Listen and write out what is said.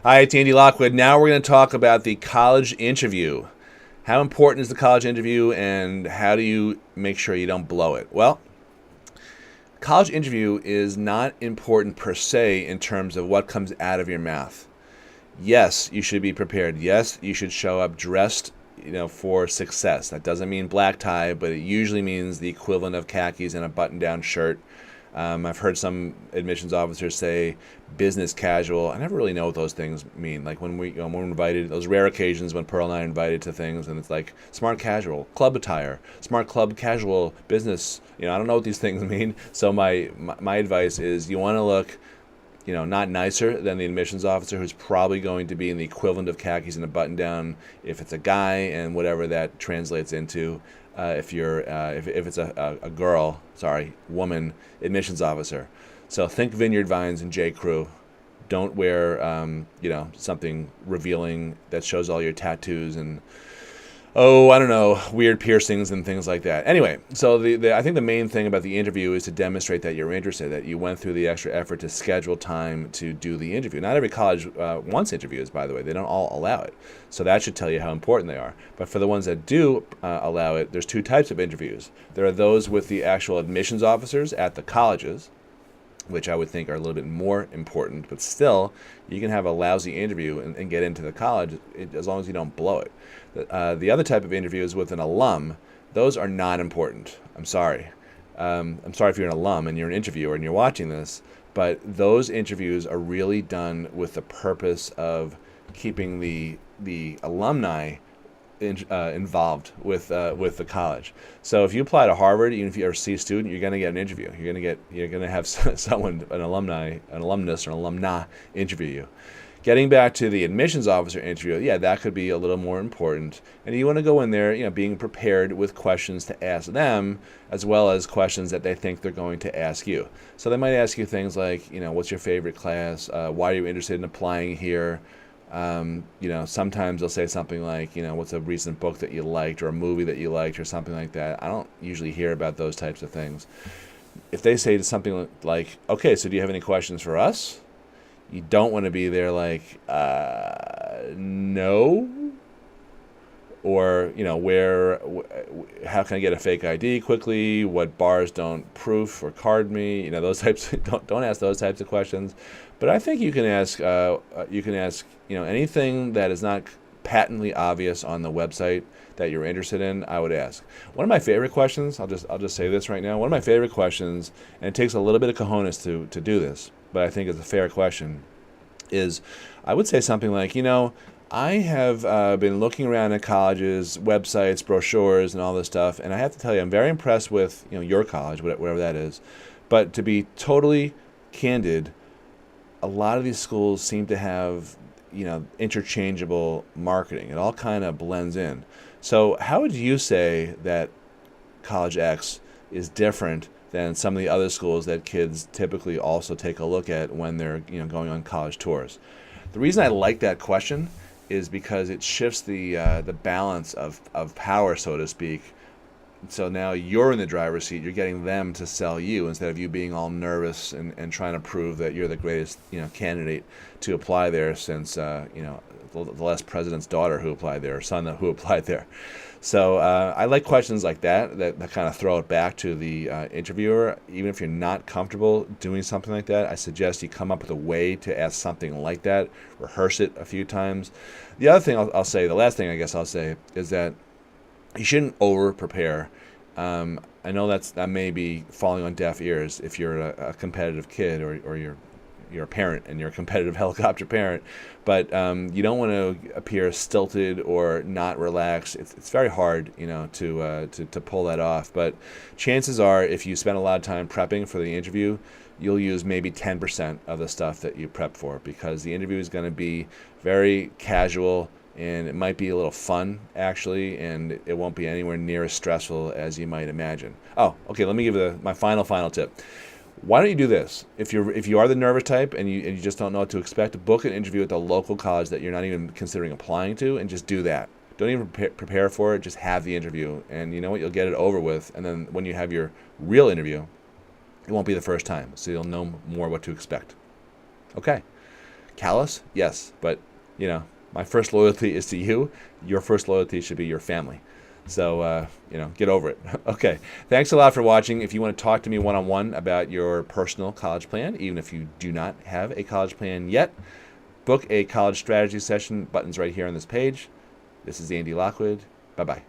Hi, it's Andy Lockwood. Now we're going to talk about the college interview. How important is the college interview, and how do you make sure you don't blow it? Well, college interview is not important per se in terms of what comes out of your mouth. Yes, you should be prepared. Yes, you should show up dressed, for success. That doesn't mean black tie, but it usually means the equivalent of khakis and a button-down shirt. I've heard some admissions officers say business casual. I never really know what those things mean. Like when we're invited, those rare occasions when Pearl and I are invited to things, and it's like smart casual, club attire, smart club casual, business. I don't know what these things mean. So my advice is you want to look, not nicer than the admissions officer, who's probably going to be in the equivalent of khakis and a button down if it's a guy, and whatever that translates into. If it's a woman admissions officer. So think Vineyard Vines and J. Crew. Don't wear something revealing that shows all your tattoos and weird piercings and things like that. Anyway, so I think the main thing about the interview is to demonstrate that you're interested, that you went through the extra effort to schedule time to do the interview. Not every college wants interviews, by the way. They don't all allow it. So that should tell you how important they are. But for the ones that do allow it, there's two types of interviews. There are those with the actual admissions officers at the colleges, which I would think are a little bit more important, but still, you can have a lousy interview and get into the college as long as you don't blow it. The other type of interview is with an alum. Those are not important. I'm sorry. I'm sorry if you're an alum and you're an interviewer and you're watching this, but those interviews are really done with the purpose of keeping the alumni involved with the college. So if you apply to Harvard, even if you're a C student, you're going to get an interview. You're going to have someone, an alumnus or an alumna, interview you. Getting back to the admissions officer interview, yeah, that could be a little more important. And you want to go in there, being prepared with questions to ask them, as well as questions that they think they're going to ask you. So they might ask you things like, what's your favorite class? Why are you interested in applying here? Sometimes they'll say something like, what's a recent book that you liked, or a movie that you liked, or something like that. I don't usually hear about those types of things. If they say something like, okay, so do you have any questions for us? You don't want to be there like, no. Or, how can I get a fake ID quickly? What bars don't proof or card me? Those types. Don't ask those types of questions. But I think you can ask anything that is not patently obvious on the website that you're interested in. I would ask. One of my favorite questions. I'll just say this right now. One of my favorite questions, and it takes a little bit of cojones to do this, but I think it's a fair question, is I would say something like, I have been looking around at colleges, websites, brochures, and all this stuff, and I have to tell you, I'm very impressed with your college, whatever that is. But to be totally candid, a lot of these schools seem to have interchangeable marketing. It all kind of blends in. So how would you say that College X is different than some of the other schools that kids typically also take a look at when they're going on college tours? The reason I like that question is because it shifts the balance of power, so to speak. So now you're in the driver's seat. You're getting them to sell you instead of you being all nervous and trying to prove that you're the greatest candidate to apply there, since the last president's daughter who applied there, or son who applied there. So I like questions like that kind of throw it back to the interviewer. Even if you're not comfortable doing something like that, I suggest you come up with a way to ask something like that. Rehearse it a few times. The other thing I'll say, the last thing I guess I'll say, is that you shouldn't over-prepare. I know that may be falling on deaf ears if you're a competitive kid, or you're a parent and you're a competitive helicopter parent, but you don't want to appear stilted or not relaxed. It's very hard, to pull that off. But chances are, if you spend a lot of time prepping for the interview, you'll use maybe 10% of the stuff that you prep for, because the interview is going to be very casual. And it might be a little fun, actually, and it won't be anywhere near as stressful as you might imagine. Oh, okay, let me give my final tip. Why don't you do this? If you are the nervous type and you just don't know what to expect, book an interview at the local college that you're not even considering applying to, and just do that. Don't even prepare for it, just have the interview. And you know what? You'll get it over with, and then when you have your real interview, it won't be the first time, so you'll know more what to expect. Okay. Callous? Yes, but my first loyalty is to you. Your first loyalty should be your family. So, get over it. Okay. Thanks a lot for watching. If you want to talk to me one-on-one about your personal college plan, even if you do not have a college plan yet, book a college strategy session. Buttons right here on this page. This is Andy Lockwood. Bye-bye.